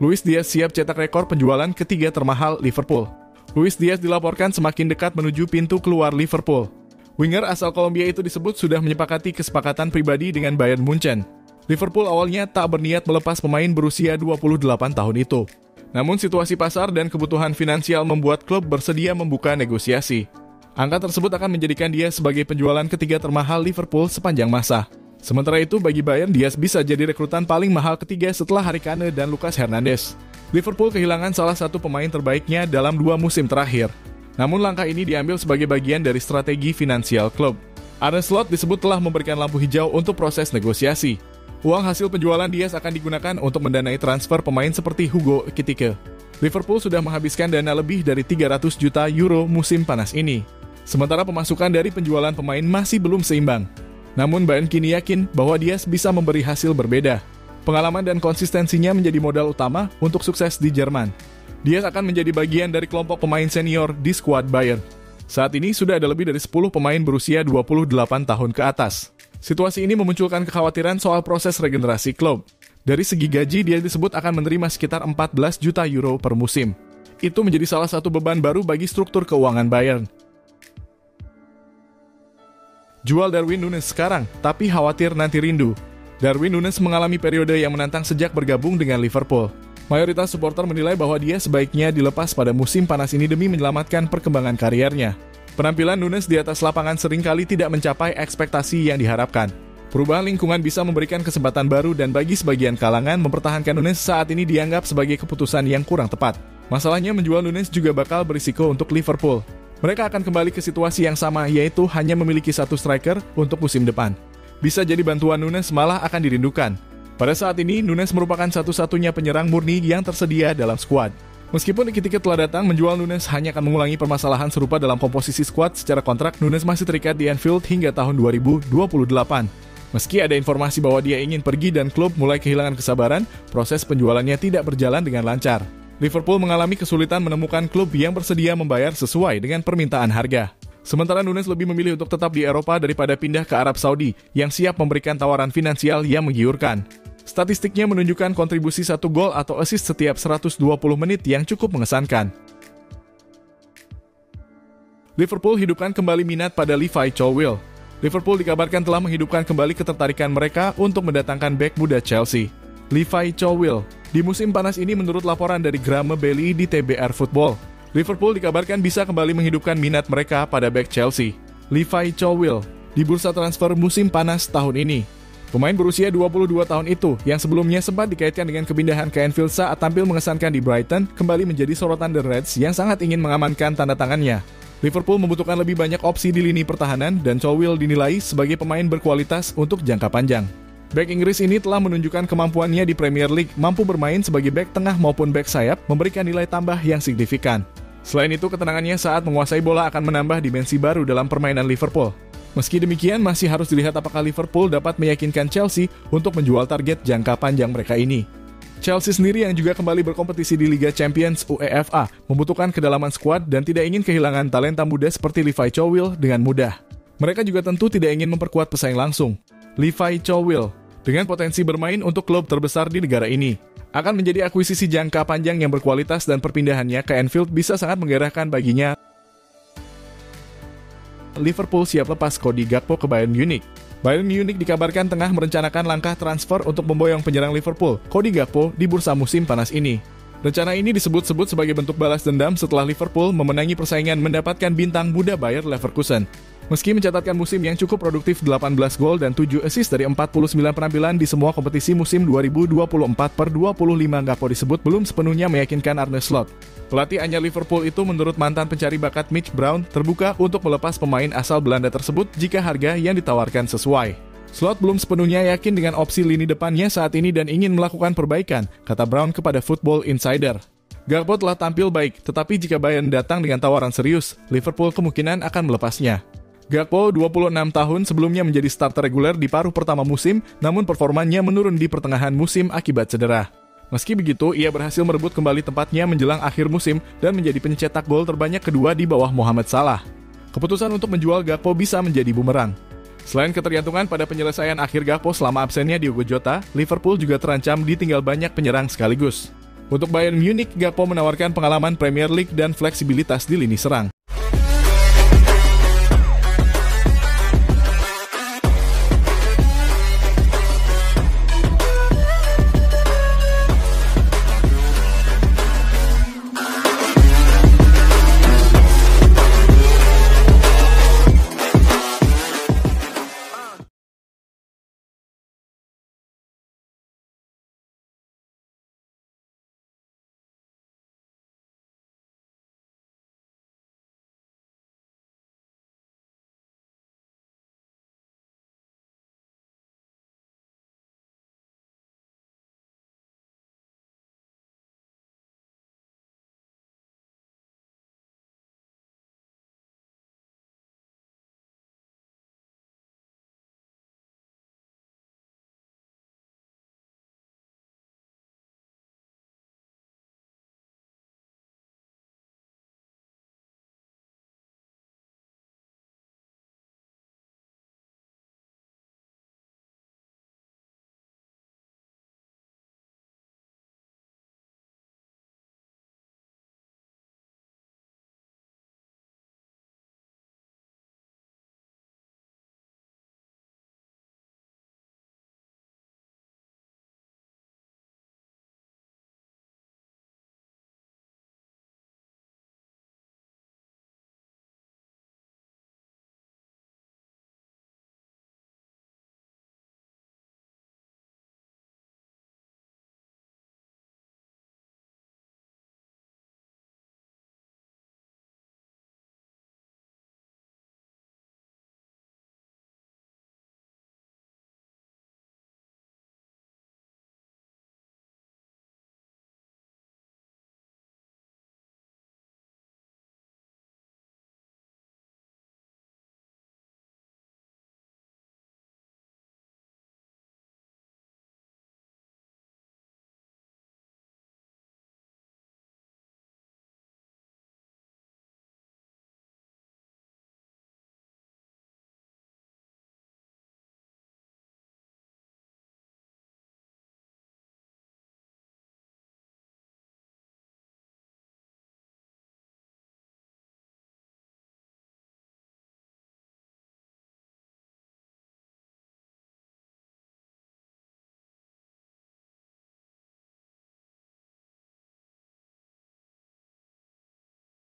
Luis Diaz siap cetak rekor penjualan ketiga termahal Liverpool. Luis Diaz dilaporkan semakin dekat menuju pintu keluar Liverpool. Winger asal Kolombia itu disebut sudah menyepakati kesepakatan pribadi dengan Bayern Munchen. Liverpool awalnya tak berniat melepas pemain berusia 28 tahun itu. Namun situasi pasar dan kebutuhan finansial membuat klub bersedia membuka negosiasi. Angka tersebut akan menjadikan dia sebagai penjualan ketiga termahal Liverpool sepanjang masa. Sementara itu bagi Bayern, Diaz bisa jadi rekrutan paling mahal ketiga setelah Harry Kane dan Lucas Hernandez. Liverpool kehilangan salah satu pemain terbaiknya dalam 2 musim terakhir. Namun langkah ini diambil sebagai bagian dari strategi finansial klub. Arne Slot disebut telah memberikan lampu hijau untuk proses negosiasi. Uang hasil penjualan Diaz akan digunakan untuk mendanai transfer pemain seperti Hugo Ekitike. Liverpool sudah menghabiskan dana lebih dari 300 juta euro musim panas ini. Sementara pemasukan dari penjualan pemain masih belum seimbang. Namun Bayern kini yakin bahwa Diaz bisa memberi hasil berbeda. Pengalaman dan konsistensinya menjadi modal utama untuk sukses di Jerman. Diaz akan menjadi bagian dari kelompok pemain senior di skuad Bayern. Saat ini sudah ada lebih dari 10 pemain berusia 28 tahun ke atas. Situasi ini memunculkan kekhawatiran soal proses regenerasi klub. Dari segi gaji, dia disebut akan menerima sekitar 14 juta euro per musim. Itu menjadi salah satu beban baru bagi struktur keuangan Bayern. Jual Darwin Núñez sekarang, tapi khawatir nanti rindu. Darwin Núñez mengalami periode yang menantang sejak bergabung dengan Liverpool. Mayoritas supporter menilai bahwa dia sebaiknya dilepas pada musim panas ini demi menyelamatkan perkembangan kariernya. Penampilan Núñez di atas lapangan seringkali tidak mencapai ekspektasi yang diharapkan. Perubahan lingkungan bisa memberikan kesempatan baru dan bagi sebagian kalangan mempertahankan Núñez saat ini dianggap sebagai keputusan yang kurang tepat. Masalahnya menjual Núñez juga bakal berisiko untuk Liverpool. Mereka akan kembali ke situasi yang sama, yaitu hanya memiliki satu striker untuk musim depan. Bisa jadi bantuan Núñez malah akan dirindukan. Pada saat ini, Núñez merupakan satu-satunya penyerang murni yang tersedia dalam skuad. Meskipun Ekitike telah datang, menjual Núñez hanya akan mengulangi permasalahan serupa dalam komposisi skuad. Secara kontrak, Núñez masih terikat di Anfield hingga tahun 2028. Meski ada informasi bahwa dia ingin pergi dan klub mulai kehilangan kesabaran, proses penjualannya tidak berjalan dengan lancar. Liverpool mengalami kesulitan menemukan klub yang bersedia membayar sesuai dengan permintaan harga. Sementara Núñez lebih memilih untuk tetap di Eropa daripada pindah ke Arab Saudi yang siap memberikan tawaran finansial yang menggiurkan. Statistiknya menunjukkan kontribusi 1 gol atau assist setiap 120 menit yang cukup mengesankan. Liverpool hidupkan kembali minat pada Levi Colwill. Liverpool dikabarkan telah menghidupkan kembali ketertarikan mereka untuk mendatangkan bek muda Chelsea, Levi Colwill. Di musim panas ini menurut laporan dari Graeme Bailey di TBR Football, Liverpool dikabarkan bisa kembali menghidupkan minat mereka pada bek Chelsea, Levi Colwill, di bursa transfer musim panas tahun ini. Pemain berusia 22 tahun itu, yang sebelumnya sempat dikaitkan dengan kepindahan ke Anfield saat tampil mengesankan di Brighton, kembali menjadi sorotan The Reds yang sangat ingin mengamankan tanda tangannya. Liverpool membutuhkan lebih banyak opsi di lini pertahanan dan Colwill dinilai sebagai pemain berkualitas untuk jangka panjang. Bek Inggris ini telah menunjukkan kemampuannya di Premier League, mampu bermain sebagai bek tengah maupun bek sayap, memberikan nilai tambah yang signifikan. Selain itu, ketenangannya saat menguasai bola akan menambah dimensi baru dalam permainan Liverpool. Meski demikian, masih harus dilihat apakah Liverpool dapat meyakinkan Chelsea untuk menjual target jangka panjang mereka ini. Chelsea sendiri yang juga kembali berkompetisi di Liga Champions UEFA membutuhkan kedalaman skuad dan tidak ingin kehilangan talenta muda seperti Levi Colwill dengan mudah. Mereka juga tentu tidak ingin memperkuat pesaing langsung. Levi Colwill, dengan potensi bermain untuk klub terbesar di negara ini, akan menjadi akuisisi jangka panjang yang berkualitas dan perpindahannya ke Anfield bisa sangat menggairahkan baginya. Liverpool siap lepas Cody Gakpo ke Bayern Munich. Bayern Munich dikabarkan tengah merencanakan langkah transfer untuk memboyong penyerang Liverpool, Cody Gakpo, di bursa musim panas ini. Rencana ini disebut-sebut sebagai bentuk balas dendam setelah Liverpool memenangi persaingan mendapatkan bintang muda Bayer Leverkusen. Meski mencatatkan musim yang cukup produktif 18 gol dan 7 assist dari 49 penampilan di semua kompetisi musim 2024/25, Gakpo disebut belum sepenuhnya meyakinkan Arne Slot. Pelatih anyar Liverpool itu menurut mantan pencari bakat Mitch Brown terbuka untuk melepas pemain asal Belanda tersebut jika harga yang ditawarkan sesuai. Slot belum sepenuhnya yakin dengan opsi lini depannya saat ini dan ingin melakukan perbaikan, kata Brown kepada Football Insider. Gakpo telah tampil baik, tetapi jika Bayern datang dengan tawaran serius, Liverpool kemungkinan akan melepasnya. Gakpo, 26 tahun, sebelumnya menjadi starter reguler di paruh pertama musim, namun performanya menurun di pertengahan musim akibat cedera. Meski begitu, ia berhasil merebut kembali tempatnya menjelang akhir musim dan menjadi pencetak gol terbanyak kedua di bawah Mohamed Salah. Keputusan untuk menjual Gakpo bisa menjadi bumerang. Selain ketergantungan pada penyelesaian akhir Gakpo selama absennya Diogo Jota, Liverpool juga terancam ditinggal banyak penyerang sekaligus. Untuk Bayern Munich, Gakpo menawarkan pengalaman Premier League dan fleksibilitas di lini serang.